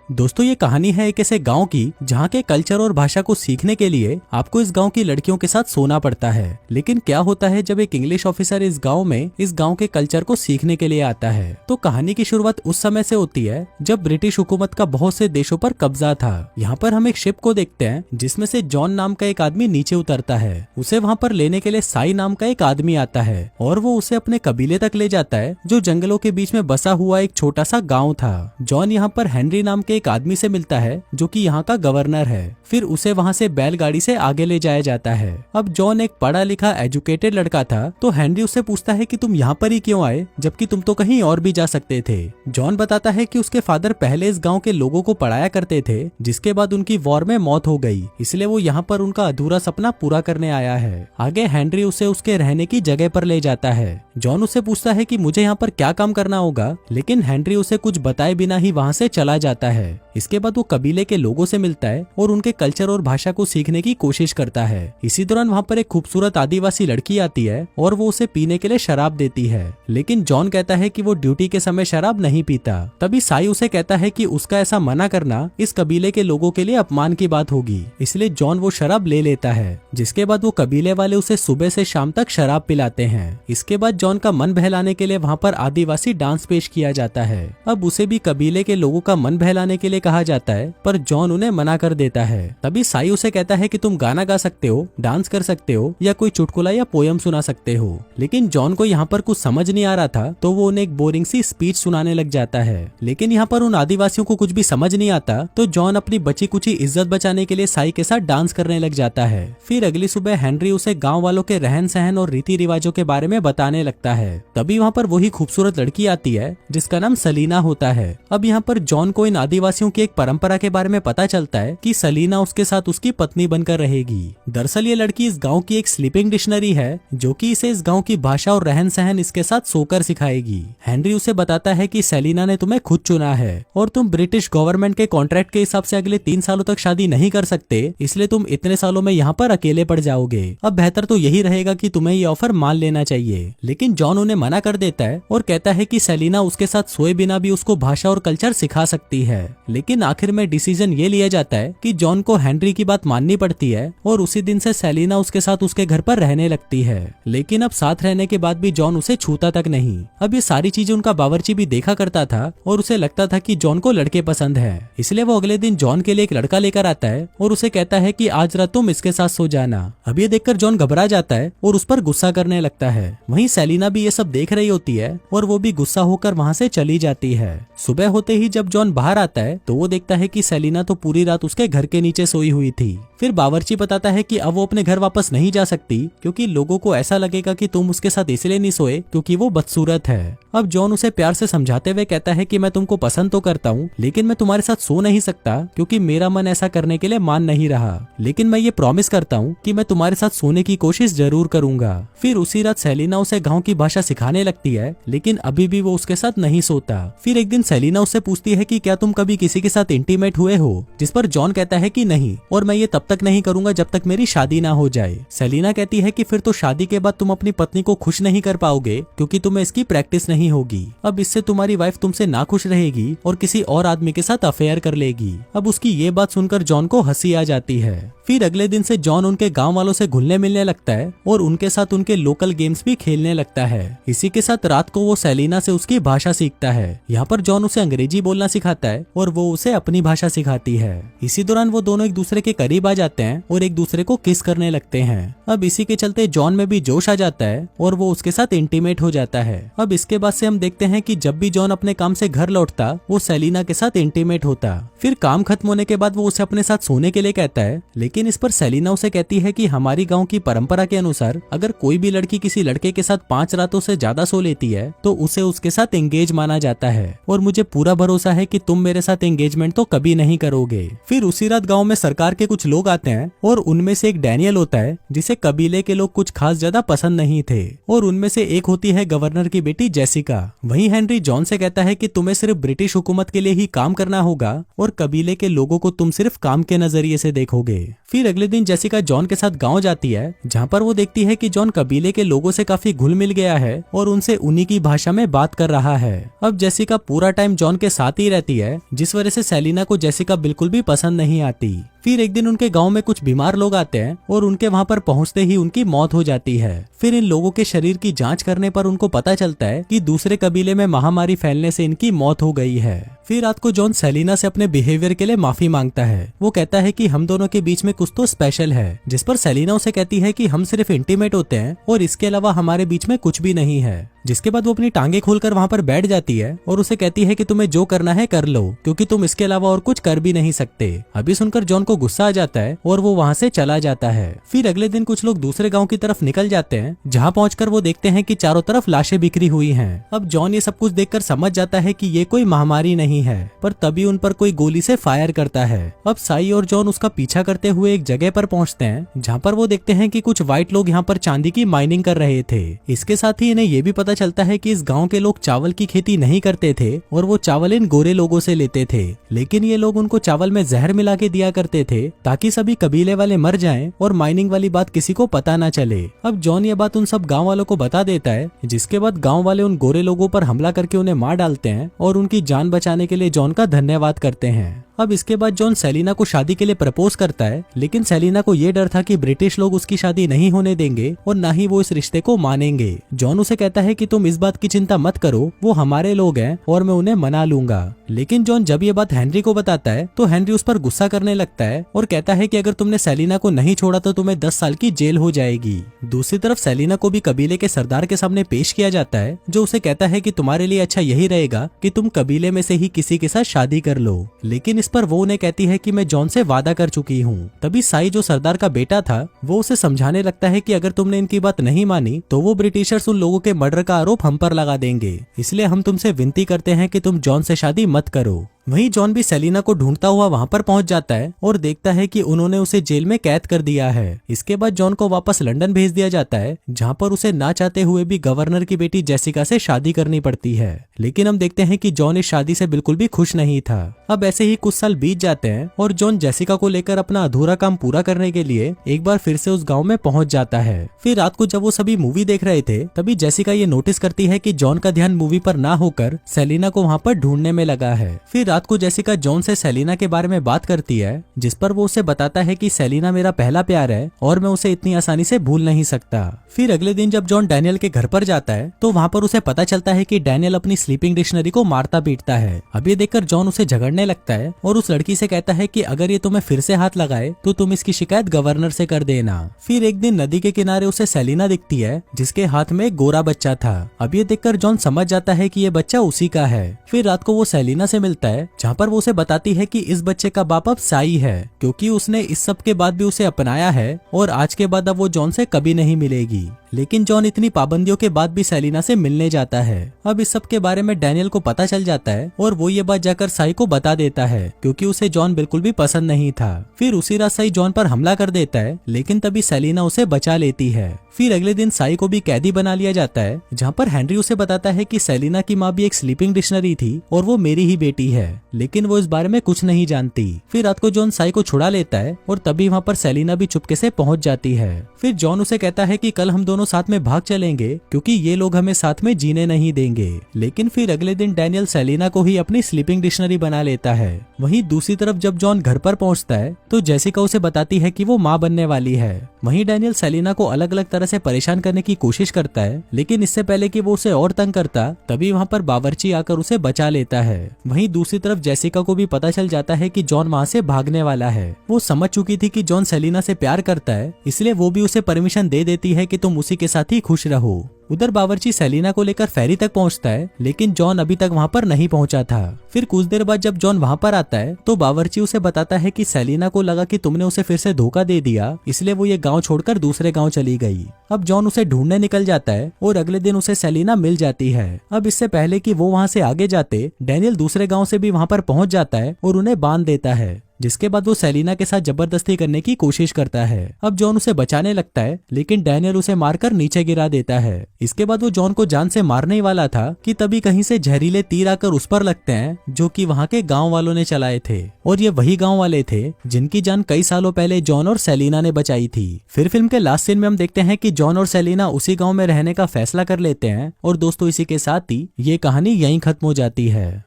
दोस्तों ये कहानी है एक ऐसे गांव की जहां के कल्चर और भाषा को सीखने के लिए आपको इस गांव की लड़कियों के साथ सोना पड़ता है। लेकिन क्या होता है जब एक इंग्लिश ऑफिसर इस गांव के कल्चर को सीखने के लिए आता है। तो कहानी की शुरुआत उस समय से होती है जब ब्रिटिश हुकूमत का बहुत से देशों पर कब्जा था। यहाँ पर हम एक शिप को देखते हैं जिसमें से जॉन नाम का एक आदमी नीचे उतरता है। उसे वहाँ पर लेने के लिए साई नाम का एक आदमी आता है और वो उसे अपने कबीले तक ले जाता है जो जंगलों के बीच में बसा हुआ एक छोटा सा गाँव था। जॉन यहाँ पर हेनरी नाम के एक आदमी से मिलता है जो कि यहाँ का गवर्नर है। फिर उसे वहाँ से बैलगाड़ी से आगे ले जाया जाता है। अब जॉन एक पढ़ा लिखा एजुकेटेड लड़का था तो हेनरी उससे पूछता है कि तुम यहाँ पर ही क्यों आए जबकि तुम तो कहीं और भी जा सकते थे। जॉन बताता है कि उसके फादर पहले इस गांव के लोगों को पढ़ाया करते थे जिसके बाद उनकी वॉर में मौत हो गई, इसलिए वो यहाँ पर उनका अधूरा सपना पूरा करने आया है। आगे हेनरी उसे उसके रहने की जगह पर ले जाता है। जॉन उससे पूछता है कि मुझे यहाँ पर क्या काम करना होगा, लेकिन हेनरी उसे कुछ बताए बिना ही वहाँ से चला जाता है। इसके बाद वो कबीले के लोगों से मिलता है और उनके कल्चर और भाषा को सीखने की कोशिश करता है। इसी दौरान वहाँ पर एक खूबसूरत आदिवासी लड़की आती है और वो उसे पीने के लिए शराब देती है, लेकिन जॉन कहता है कि वो ड्यूटी के समय शराब नहीं पीता। तभी साई उसे कहता है कि उसका ऐसा मना करना इस कबीले के लोगों के लिए अपमान की बात होगी, इसलिए जॉन वो शराब ले लेता है। जिसके बाद वो कबीले वाले उसे सुबह से शाम तक शराब पिलाते हैं। इसके बाद जॉन का मन बहलाने के लिए वहाँ पर आदिवासी डांस पेश किया जाता है। अब उसे भी कबीले के लोगों का मन बहलाने के लिए कहा जाता है, पर जॉन उन्हें मना कर देता है। तभी साई उसे कहता है कि तुम गाना गा सकते हो, डांस कर सकते हो या कोई चुटकुला या पोयम सुना सकते हो। लेकिन जॉन को यहाँ पर कुछ समझ नहीं आ रहा था तो वो उन्हें एक बोरिंग सी स्पीच सुनाने लग जाता है। लेकिन यहाँ पर उन आदिवासियों को कुछ भी समझ नहीं आता तो जॉन अपनी बची कुची इज्जत बचाने के लिए साई के साथ डांस करने लग जाता है। फिर अगली सुबह हेनरी उसे गाँव वालों के रहन सहन और रीति रिवाजों के बारे में बताने लगता है। तभी वहाँ पर वही खूबसूरत लड़की आती है जिसका नाम सलीना होता है। अब यहाँ पर जॉन को इन आदिवासियों की एक परंपरा के बारे में पता चलता है कि सलीना उसके साथ उसकी पत्नी बनकर रहेगी। दरअसल ये लड़की इस गांव की एक स्लीपिंग डिक्शनरी है जो कि इसे इस गांव की भाषा और रहन सहन इसके साथ सोकर सिखाएगी। हेनरी उसे बताता है कि सलीना ने तुम्हें खुद चुना है और तुम ब्रिटिश गवर्नमेंट के कॉन्ट्रैक्ट के हिसाब से अगले 3 सालों तक शादी नहीं कर सकते, इसलिए तुम इतने सालों में यहाँ पर अकेले पड़ जाओगे। अब बेहतर तो यही रहेगा कि तुम्हें ये ऑफर मान लेना चाहिए। लेकिन जॉन उन्हें मना कर देता है और कहता है कि सलीना उसके साथ सोए बिना भी उसको भाषा और कल्चर सिखा सकती है। लेकिन आखिर में डिसीजन ये लिया जाता है कि जॉन को हेनरी की बात माननी पड़ती है और उसी दिन से सेलिना उसके साथ उसके घर पर रहने लगती है। लेकिन अब साथ रहने के बाद भी जॉन उसे छूता तक नहीं। अब ये सारी चीजें उनका बावर्ची भी देखा करता था और उसे लगता था कि जॉन को लड़के पसंद है, इसलिए वो अगले दिन जॉन के लिए एक लड़का लेकर आता है और उसे कहता है कि आज रात तुम इसके साथ सो जाना। अब ये देखकर जॉन घबरा जाता है और उस पर गुस्सा करने लगता है। वहीं सेलिना भी ये सब देख रही होती है और वो भी गुस्सा होकर वहाँ से चली जाती है। सुबह होते ही जब जॉन बाहर आता है तो वो देखता है कि सेलिना तो पूरी रात उसके घर के नीचे सोई हुई थी। फिर बावर्ची बताता है कि अब वो अपने घर वापस नहीं जा सकती क्योंकि लोगों को ऐसा लगेगा कि तुम उसके साथ इसलिए नहीं सोए क्योंकि वो बदसूरत है। अब जॉन उसे प्यार से समझाते हुए कहता है कि मैं तुमको पसंद तो करता हूँ, लेकिन मैं तुम्हारे साथ सो नहीं सकता क्योंकि मेरा मन ऐसा करने के लिए मान नहीं रहा, लेकिन मैं ये प्रॉमिस करता हूँ कि मैं तुम्हारे साथ सोने की कोशिश जरूर करूंगा। फिर उसी रात सेलिना उसे गाँव की भाषा सिखाने लगती है, लेकिन अभी भी वो उसके साथ नहीं सोता। फिर एक दिन सेलिना उससे पूछती है कि क्या तुम कभी किसी के साथ इंटीमेट हुए हो, जिस पर जॉन कहता है कि नहीं और मैं ये तब तक नहीं करूंगा जब तक मेरी शादी ना हो जाए। सेलिना कहती है कि फिर तो शादी के बाद तुम अपनी पत्नी को खुश नहीं कर पाओगे क्योंकि तुम्हें इसकी प्रैक्टिस नहीं होगी। अब इससे तुम्हारी वाइफ तुमसे नाखुश रहेगी और किसी और आदमी के साथ अफेयर कर लेगी। अब उसकी ये बात सुनकर जॉन को हंसी आ जाती है। फिर अगले दिन से जॉन उनके गांव वालों से घुलने मिलने लगता है और उनके साथ उनके लोकल गेम्स भी खेलने लगता है। इसी के साथ रात को वो सेलिना से उसकी भाषा सीखता है। यहाँ पर जॉन उसे अंग्रेजी बोलना सिखाता है और वो उसे अपनी भाषा सिखाती है। इसी दौरान वो दोनों एक दूसरे के करीब आ जाते हैं और एक दूसरे को किस करने लगते हैं। अब इसी के चलते जॉन में भी जोश आ जाता है और वो उसके साथ इंटीमेट हो जाता है। अब इसके बाद से हम देखते हैं कि जब भी जॉन अपने काम से घर लौटता वो सेलिना के साथ इंटीमेट होता। फिर काम खत्म होने के बाद वो उसे अपने साथ सोने के लिए कहता है, लेकिन इस पर सेलिना उसे कहती है कि हमारी गांव की परंपरा के अनुसार अगर कोई भी लड़की किसी लड़के के साथ 5 रातों से ज्यादा सो लेती है तो उसे उसके साथ एंगेज माना जाता है और मुझे पूरा भरोसा है कि तुम मेरे साथ एंगेजमेंट तो कभी नहीं करोगे। फिर उसी रात गाँव में सरकार के कुछ लोग आते हैं और उनमें से एक डैनियल होता है जिसे कबीले के लोग कुछ खास ज्यादा पसंद नहीं थे और उनमें से एक होती है गवर्नर की बेटी जेसिका। वहीं हेनरी जॉन से कहता है कि तुम्हें सिर्फ ब्रिटिश हुकूमत के लिए ही काम करना होगा और और कबीले के लोगों को तुम सिर्फ काम के नजरिए से देखोगे। फिर अगले दिन जेसिका जॉन के साथ गांव जाती है, जहां पर वो देखती है कि जॉन कबीले के लोगों से काफी घुल मिल गया है और उनसे उन्हीं की भाषा में बात कर रहा है। अब जेसिका पूरा टाइम जॉन के साथ ही रहती है, जिस वजह से सेलिना को जेसिका बिल्कुल भी पसंद नहीं आती। फिर एक दिन उनके गांव में कुछ बीमार लोग आते हैं और उनके वहां पर पहुंचते ही उनकी मौत हो जाती है। फिर इन लोगों के शरीर की जांच करने पर उनको पता चलता है कि दूसरे कबीले में महामारी फैलने से इनकी मौत हो गई है। फिर रात को जॉन सेलिना से अपने बिहेवियर के लिए माफी मांगता है। वो कहता है कि हम दोनों के बीच में कुछ तो स्पेशल है, जिस पर सेलिना उसे कहती है कि हम सिर्फ इंटीमेट होते हैं और इसके अलावा हमारे बीच में कुछ भी नहीं है। जिसके बाद वो अपनी टांगे खोलकर वहां पर बैठ जाती है और उसे कहती है कि तुम्हें जो करना है कर लो, क्योंकि तुम इसके अलावा और कुछ कर भी नहीं सकते। अभी सुनकर जॉन को गुस्सा आ जाता है और वो वहां से चला जाता है। फिर अगले दिन कुछ लोग दूसरे गांव की तरफ निकल जाते हैं, जहां पहुंचकर वो देखते हैं कि चारों तरफ लाशें बिखरी हुई हैं। अब जॉन ये सब कुछ देखकर समझ जाता है कि ये कोई महामारी नहीं है, पर तभी उन पर कोई गोली से फायर करता है। अब साई और जॉन उसका पीछा करते हुए एक जगह पर पहुंचते हैं, जहां पर वो देखते हैं कि कुछ व्हाइट लोग यहाँ पर चांदी की माइनिंग कर रहे थे। इसके साथ ही इन्हें ये भी पता चलता है कि इस गांव के लोग चावल की खेती नहीं करते थे और वो चावल इन गोरे लोगों से लेते थे, लेकिन ये लोग उनको चावल में जहर मिला के दिया करते थे ताकि सभी कबीले वाले मर जाएं और माइनिंग वाली बात किसी को पता न चले। अब जॉन ये बात उन सब गांव वालों को बता देता है, जिसके बाद गांव वाले उन गोरे लोगों पर हमला करके उन्हें मार डालते हैं और उनकी जान बचाने के लिए जॉन का धन्यवाद करते हैं। अब इसके बाद जॉन सेलिना को शादी के लिए प्रपोज करता है, लेकिन सेलिना को ये डर था कि ब्रिटिश लोग उसकी शादी नहीं होने देंगे और न ही वो इस रिश्ते को मानेंगे। जॉन उसे कहता है कि तुम इस बात की चिंता मत करो, वो हमारे लोग हैं और मैं उन्हें मना लूंगा। लेकिन जॉन जब ये बात हेनरी को बताता है तो हेनरी उस पर गुस्सा करने लगता है और कहता है कि अगर तुमने सेलिना को नहीं छोड़ा तो तुम्हें 10 साल की जेल हो जाएगी। दूसरी तरफ सेलिना को भी कबीले के सरदार के सामने पेश किया जाता है, जो उसे कहता है कि तुम्हारे लिए अच्छा यही रहेगा कि तुम कबीले में से ही किसी के साथ शादी कर लो। लेकिन इस पर वो उन्हें कहती है कि मैं जॉन से वादा कर चुकी हूँ। तभी साई जो सरदार का बेटा था वो उसे समझाने लगता है कि अगर तुमने इनकी बात नहीं मानी तो वो ब्रिटिशर्स उन लोगों के मर्डर का आरोप हम पर लगा देंगे, इसलिए हम तुमसे विनती करते हैं कि तुम जॉन से शादी मत करो। वहीं जॉन भी सेलिना को ढूंढता हुआ वहां पर पहुंच जाता है और देखता है कि उन्होंने उसे जेल में कैद कर दिया है। इसके बाद जॉन को वापस लंदन भेज दिया जाता है, जहां पर उसे ना चाहते हुए भी गवर्नर की बेटी जेसिका से शादी करनी पड़ती है। लेकिन हम देखते हैं कि जॉन इस शादी से बिल्कुल भी खुश नहीं था। अब ऐसे ही कुछ साल बीत जाते हैं और जॉन जेसिका को लेकर अपना अधूरा काम पूरा करने के लिए एक बार फिर से उस गाँव में पहुंच जाता है। फिर रात को जब वो सभी मूवी देख रहे थे तभी जेसिका ये नोटिस करती है कि जॉन का ध्यान मूवी पर ना होकर सेलिना को वहाँ पर ढूंढने में लगा है। फिर रात को जेसिका जॉन से सेलिना के बारे में बात करती है, जिस पर वो उसे बताता है कि सेलिना मेरा पहला प्यार है और मैं उसे इतनी आसानी से भूल नहीं सकता। फिर अगले दिन जब जॉन डैनियल के घर पर जाता है तो वहाँ पर उसे पता चलता है कि डैनियल अपनी स्लीपिंग डिक्शनरी को मारता पीटता है। अब ये देखकर जॉन उसे झगड़ने लगता है और उस लड़की से कहता है कि अगर ये तुम्हें फिर से हाथ लगाए तो तुम इसकी शिकायत गवर्नर से कर देना। फिर एक दिन नदी के किनारे उसे सेलिना दिखती है, जिसके हाथ में एक गोरा बच्चा था। अब ये देखकर जॉन समझ जाता है कि ये बच्चा उसी का है। फिर रात को वो सेलिना से मिलता है, जहाँ पर वो उसे बताती है कि इस बच्चे का बाप अब साई है, क्योंकि उसने इस सब के बाद भी उसे अपनाया है और आज के बाद अब वो जॉन से कभी नहीं मिलेगी। लेकिन जॉन इतनी पाबंदियों के बाद भी सेलिना से मिलने जाता है। अब इस सब के बारे में डैनियल को पता चल जाता है और वो ये बात जाकर साई को बता देता है, क्योंकि उसे जॉन बिल्कुल भी पसंद नहीं था। फिर उसी रात साई जॉन पर हमला कर देता है, लेकिन तभी सेलिना उसे बचा लेती है। फिर अगले दिन साई को भी कैदी बना लिया जाता है, जहाँ पर हेनरी उसे बताता है कि सेलिना की माँ भी एक स्लीपिंग डिक्शनरी थी और वो मेरी ही बेटी है, लेकिन वो इस बारे में कुछ नहीं जानती। फिर रात को जॉन साई को छुड़ा लेता है और तभी वहाँ पर सेलिना भी चुपके से पहुंच जाती है। फिर जॉन उसे कहता है कि कल हम दोनों साथ में भाग चलेंगे, क्योंकि ये लोग हमें साथ में जीने नहीं देंगे। लेकिन फिर अगले दिन डैनियल सेलिना को ही अपनी स्लीपिंग डिक्शनरी बना लेता है। वहीं दूसरी तरफ जब जॉन घर पर पहुंचता है तो जेसिका उसे बताती है कि वो माँ बनने वाली है। वहीं डैनियल सेलिना को अलग अलग तरह से परेशान करने की कोशिश करता है, लेकिन इससे पहले कि वो उसे और तंग करता तभी वहाँ पर बावर्ची आकर उसे बचा लेता है। वहीं दूसरी तरफ जेसिका को भी पता चल जाता है कि जॉन वहाँ से भागने वाला है। वो समझ चुकी थी कि जॉन सेलिना से प्यार करता है, इसलिए वो भी उसे परमिशन दे देती है कि तुम उसी के साथ ही खुश रहो। उधर बावर्ची सेलिना को लेकर फेरी तक पहुंचता है, लेकिन जॉन अभी तक वहां पर नहीं पहुंचा था। फिर कुछ देर बाद जब जॉन वहां पर आता है तो बावर्ची उसे बताता है कि सेलिना को लगा कि तुमने उसे फिर से धोखा दे दिया, इसलिए वो ये गांव छोड़कर दूसरे गांव चली गई। अब जॉन उसे ढूंढने निकल जाता है और अगले दिन उसे सेलिना मिल जाती है। अब इससे पहले कि वो वहां से आगे जाते, डैनियल दूसरे गाँव से भी वहां पर पहुंच जाता है और उन्हें बांध देता है। जिसके बाद वो सेलिना के साथ जबरदस्ती करने की कोशिश करता है। अब जॉन उसे बचाने लगता है लेकिन डैनियल उसे मारकर नीचे गिरा देता है। इसके बाद वो जॉन को जान से मारने ही वाला था कि तभी कहीं से जहरीले तीर आकर उस पर लगते हैं जो कि वहाँ के गांव वालों ने चलाए थे, और ये वही गांव वाले थे जिनकी जान कई सालों पहले जॉन और सेलिना ने बचाई थी। फिर फिल्म के लास्ट सीन में हम देखते हैं कि जॉन और सेलिना उसी गांव में रहने का फैसला कर लेते हैं, और दोस्तों इसी के साथ ही ये कहानी यहीं खत्म हो जाती है।